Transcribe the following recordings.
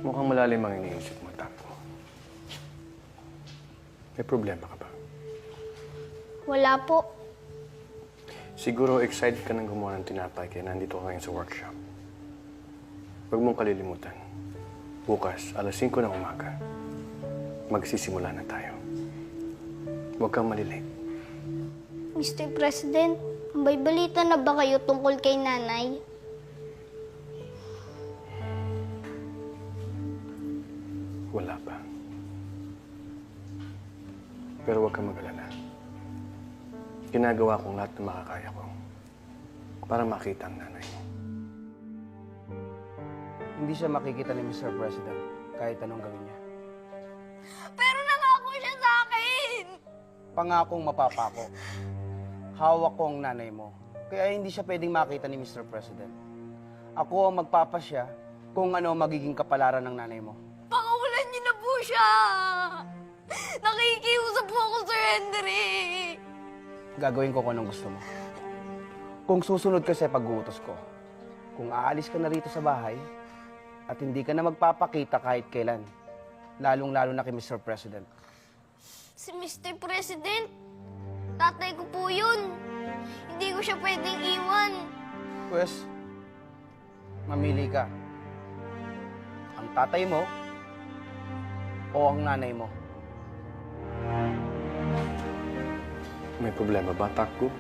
Mukhang malalim ang iniisip mo, Tapo. May problema ka ba? Wala po. Siguro excited ka nang gumawa ng tinapay kaya nandito ka ngayon sa workshop. Huwag mong kalilimutan. Bukas, alas 5 ng umaga, magsisimula na tayo. Huwag kang malilate. Mr. President, may balita na ba kayo tungkol kay nanay? Wala pa. Pero huwag kang mag-alala. Ginagawa kong lahat ng makakaya ko para makita ang nanay mo. Hindi siya makikita ni Mr. President kahit anong gawin niya. Pero nangako siya sa akin! Pangakong mapapako. Hawak ko ang nanay mo. Kaya hindi siya pwedeng makita ni Mr. President. Ako ang magpapasya kung ano magiging kapalaran ng nanay mo. Pakawalan niyo na po siya! Nakikiusap po ako, Sir Henry! Gagawin ko kung anong gusto mo. Kung susunod ka sa pag-uutos ko, kung aalis ka na rito sa bahay, at hindi ka na magpapakita kahit kailan, lalong-lalo na kay Mr. President. Si Mr. President, tatay ko po yun. Hindi ko siya pwedeng iwan. Pues, mamili ka. Ang tatay mo o ang nanay mo. May problema ba, Tapo?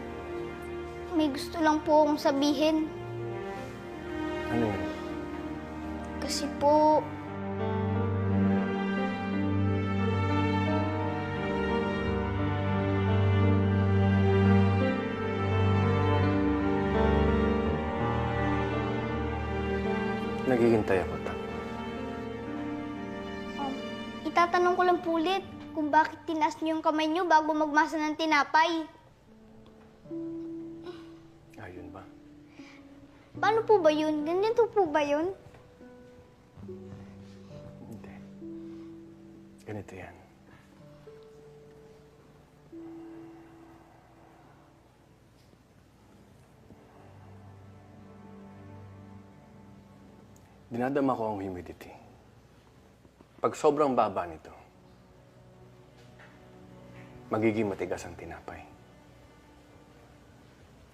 May gusto lang po akong sabihin. Ano yun? Kasi po, Naghihintay ako, Tapo. itatanong ko lang po ulit kung bakit tinaas niyo yung kamay niyo bago magmasa ng tinapay. Ayun ba? Paano po ba yun? Ganito po ba yun? Hindi. Ganito yan. Dinadama ko ang humidity. Pag sobrang baba nito, magiging matigas ang tinapay.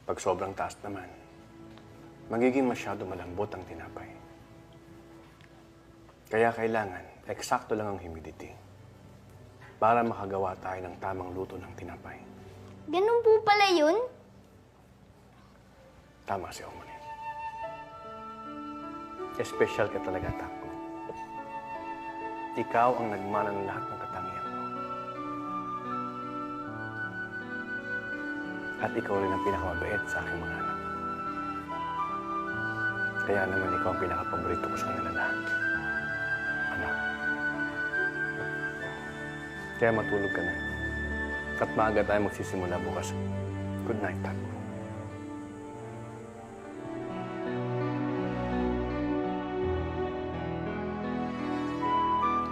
Pag sobrang taas naman, magiging masyado malambot ang tinapay. Kaya kailangan, eksakto lang ang humidity para makagawa tayo ng tamang luto ng tinapay. Ganun po pala yun? Tama si Omoni. Espesyal ka talaga, Tapo. Ikaw ang nagmana ng lahat ng katangian mo. At ikaw rin ang pinakamabait sa aking mga anak. Kaya naman ikaw ang pinakapaborito ko sa kanila lahat. Anak. Kaya matulog ka na. At maaga tayo magsisimula bukas. Good night, Tapo.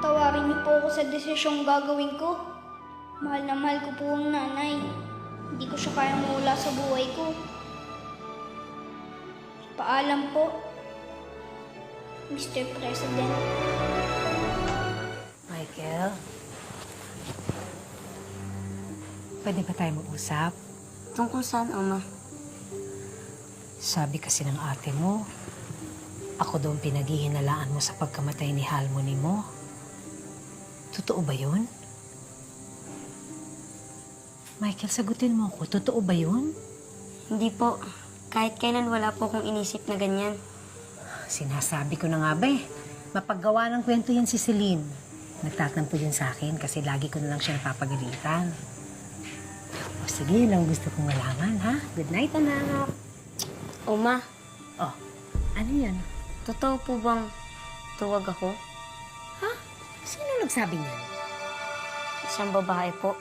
Tawarin niyo po ako sa desisyong gagawin ko. Mahal na mahal ko po ang nanay. Hindi ko siya kayang mawala sa buhay ko. Paalam po, Mr. President. Michael? Pwede ba tayo mag-usap? Tungkol saan, Oma? Sabi kasi ng ate mo, ako daw ang pinaghihinalaan mo sa pagkamatay ni Halmoni mo. Totoo ba yun? Michael, sagutin mo ako. Totoo ba yun? Hindi po. Kahit kailan wala po akong inisip na ganyan. Sinasabi ko na nga ba eh. Mapaggawa ng kwento yan si Celine. Nagtatampo yun sa akin kasi lagi ko na lang siya napapagalitan. O sige, yun ang gusto kong malaman, ha? Good night, anak. Oma, Oh, ano yan? totoo po bang tuwag ako? Ha? Sino nagsabi niyan? Isang babae po.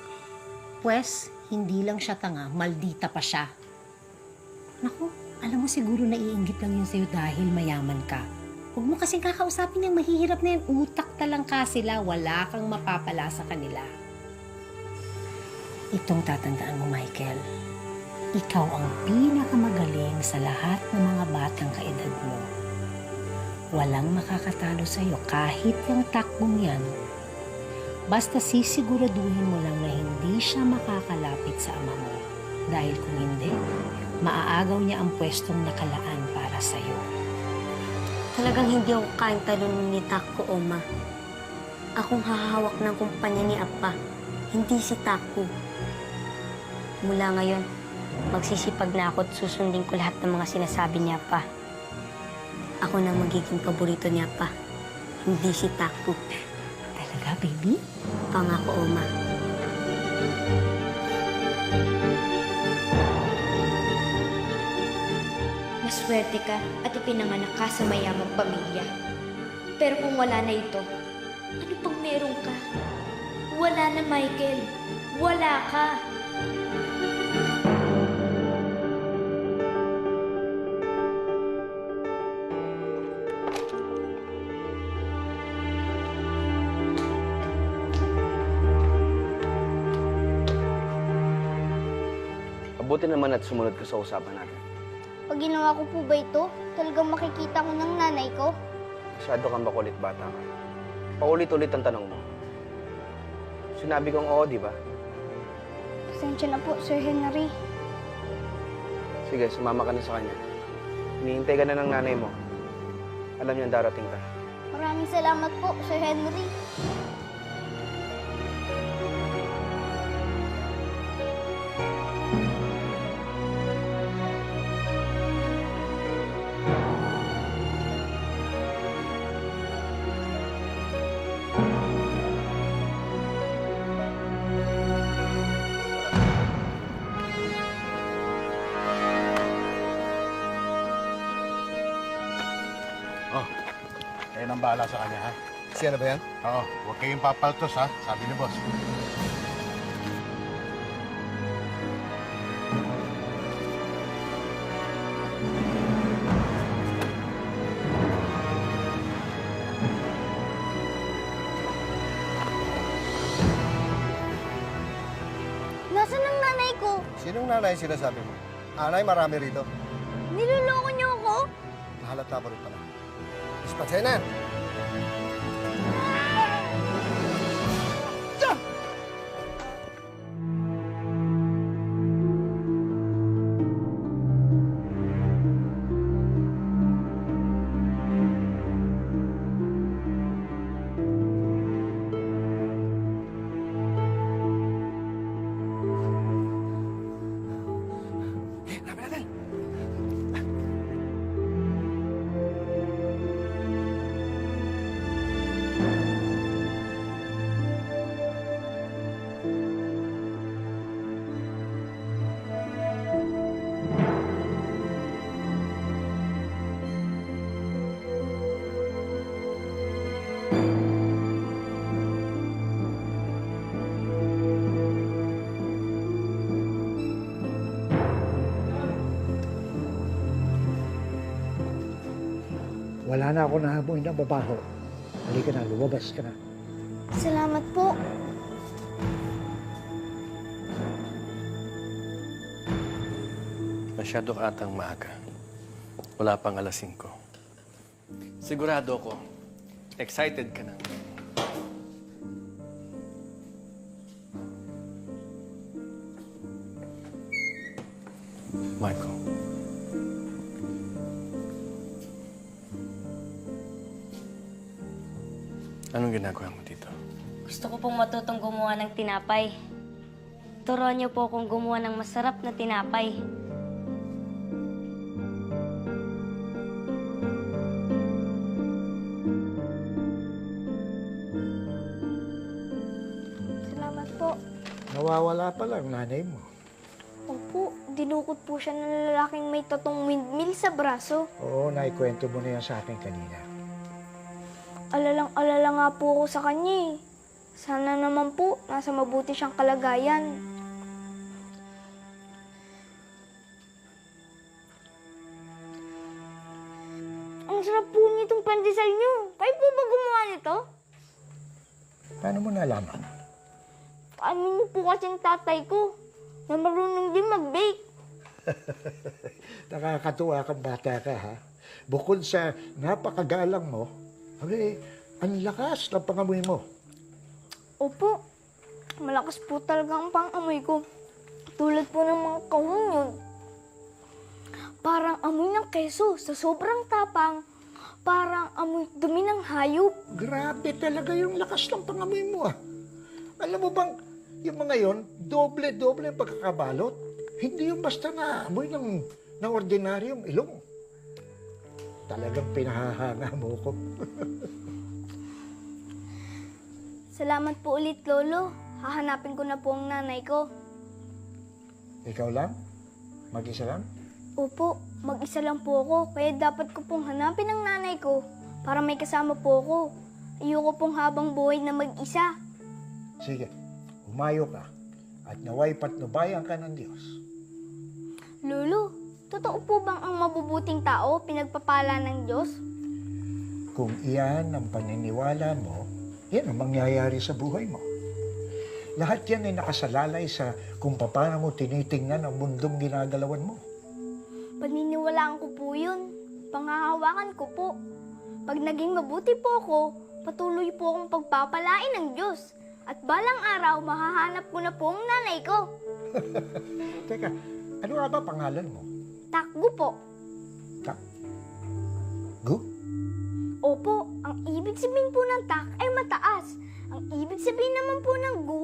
Pwes, hindi lang siya tanga, maldita pa siya. Naku, alam mo siguro naiinggit lang yun sa'yo dahil mayaman ka. Huwag mo kasing kakausapin yung mahihirap na yan. Utak talang ka sila, wala kang mapapala sa kanila. Itong tatandaan mo, Michael. Ikaw ang pinakamagaling sa lahat ng mga batang kaedad mo. Walang makakatalo sa'yo kahit yung takbong yan. Basta sisiguraduhin mo lang na hindi siya makakalapit sa ama mo. Dahil kung hindi, maaagaw niya ang pwestong nakalaan para sa'yo. Talagang hindi ako kain talunin ni Takko, Oma. Akong hahawak ng kumpanya ni Appa, hindi si Takko. Mula ngayon, magsisipag na ako at susundin ko lahat ng mga sinasabi ni Appa. Ako na magiging paborito ni Appa, hindi si Takko. Talaga, baby? Pangako, Oma. Maswerte ka at ipinanganak ka sa mayamang pamilya. Pero kung wala na ito, ano pang meron ka? Wala na, Michael. Wala ka. Mabuti naman at sumunod ka sa usapan natin. Pag ginawa ko po ba ito, talagang makikita ko ng nanay ko? Masyado kang makulit bata ka. Paulit-ulit ang tanong mo. Sinabi kong oo, di ba? Pasensya na po, Sir Henry. Sige, sumama ka na sa kanya. Hinihintay ka na ng nanay mo. Alam niya darating ka. Maraming salamat po, Sir Henry. Oh, kayo nang bahala sa kanya, ha? Siya na ba yan? Oo, huwag kayong papaltos, ha? Sabi ni boss. Nasaan ang nanay ko? Sinong nanay sinasabi mo? Anay, marami rito. Niloloko niyo ako? Nahalata mo rin pala. Ispatsay na! Wala na ako nahamoy ng babaho. Halika na, lumabas ka na. Salamat po. Masyado ka atang maaga. Wala pang alas 5. Sigurado ko, excited ka na. Marco. Anong ginagawa mo dito? Gusto ko pong matutong gumawa ng tinapay. Turuan niyo po akong gumawa ng masarap na tinapay. Salamat po. Nawawala pa lang nanay mo. Opo, dinukot po siya ng lalaking may tatong windmill sa braso. Oo, naikwento mo na yan sa akin kanina. Alalang-alala nga po ako sa kanya eh. Sana naman po, nasa mabuti siyang kalagayan. Ang sarap po nitong pandesal niyo. Kayo po ba gumawa nito? Paano mo nalaman? Paano niyo po kasing tatay ko na marunong din mag-bake? Nakakatuwa kang bata ka, ha? Bukod sa napakagalang mo, abi, ang lakas ng pangamoy mo. Opo, malakas po talaga ang pang-amoy ko. Tulad po ng mga kahon yun. Parang amoy ng keso sa sobrang tapang. Parang amoy dumi ng hayop. Grabe talaga yung lakas ng pangamoy mo ah. Alam mo bang, yung mga yon, doble-doble ang pagkakabalot. Hindi yung basta na amoy ng ordinaryong ilong. Talagang pinahahanga mo ko. Salamat po ulit, Lolo. Hahanapin ko na po ang nanay ko. Ikaw lang? Mag-isa lang? Opo, mag-isa lang po ako. Kaya dapat ko pong hanapin ang nanay ko para may kasama po ako. Ayoko pong habang buhay na mag-isa. Sige, umayo ka at naway patnubayan ka ng Diyos. Lolo, totoo po bang ang mabubuting tao pinagpapala ng Diyos? Kung iyan ang paniniwala mo, yan ang mangyayari sa buhay mo. Lahat yan ay nakasalalay sa kung paano mo tinitingnan ang mundong ginagalawan mo. Paniniwalaan ko po yun. Panghahawakan ko po. Pag naging mabuti po ako, patuloy po akong pagpapalain ng Diyos. At balang araw, mahahanap ko na po ang nanay ko. Teka, ano nga ba pangalan mo? Takgo po. Gu? Opo, ang ibig sabihin po ng tak ay mataas. Ang ibig sabihin naman po ng gu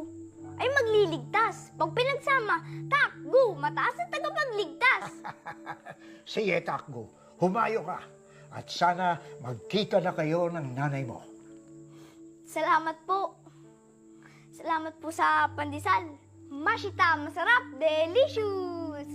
ay magliligtas. Pag pinagsama, tak, gu, mataas at tagapagligtas. Sige, Takgo, humayo ka. At sana magkita na kayo ng nanay mo. Salamat po. Salamat po sa pandesal. Mashita, masarap, delicious!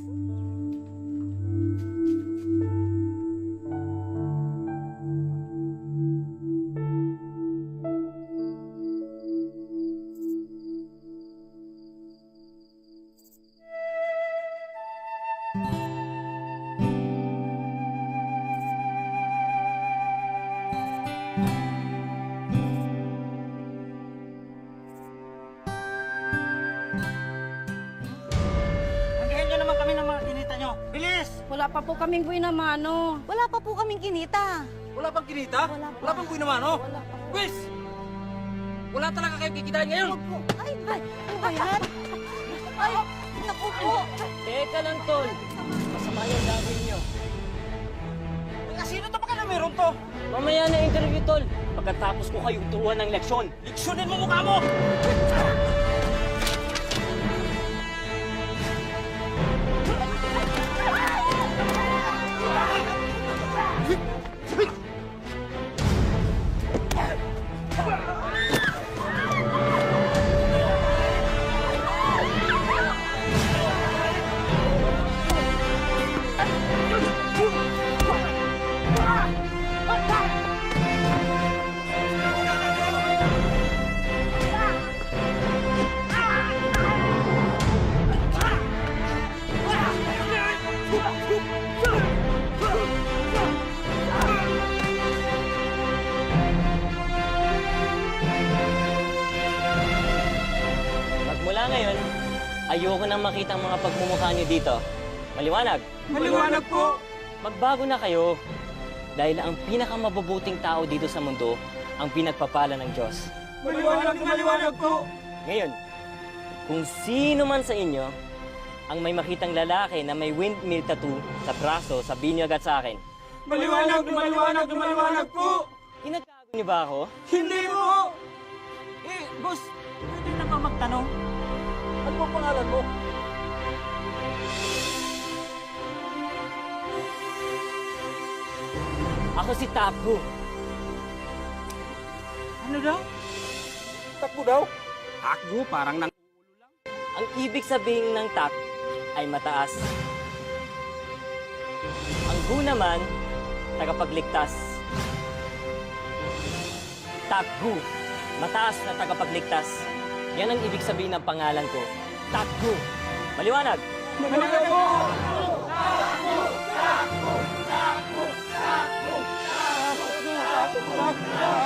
Hanggahin nyo naman kami ng mga kinita nyo. Bilis! Wala pa po kaming buhay na mano. Wala pa po kaming kinita. Wala pang kinita? Wala pang buhay naman, no? Bilis! Wala talaga kayo kikitain ngayon. Ay, ano ba yan? Ay, naku po. Teka lang, Tol. Masama yung gagawin nyo. Sino to baka na meron to? Mamaya na interview, Tol. Pagkatapos ko kayo turuan ng leksyon. Leksyonin mo mukha mo! Magmula ngayon, ayoko nang makita ang mga pagmumukha niyo dito. Maliwanag? Maliwanag po! Magbago na kayo. Dahil ang pinakamabubuting tao dito sa mundo, ang pinagpapala ng Diyos. Maliwanag po! Ngayon, kung sino man sa inyo ang may makitang lalaki na may windmill tattoo sa braso, sabihin niyo agad sa akin. Maliwanag po! Inagago niyo ba ako? Hindi po! Boss, pwede na ba magtanong? Ano po pangalan mo? Ako si Takbo. Ano daw? Takbo daw? Takbo, parang nang ulo lang. Ang ibig sabihin ng tak ay mataas. Ang gu naman, tagapagligtas. Takbo, mataas na tagapagligtas. Yan ang ibig sabihin ng pangalan ko. Takbo. Maliwanag? Maliwanag po! Takbo! Takbo! Takbo! Takbo! Takbo! Takbo!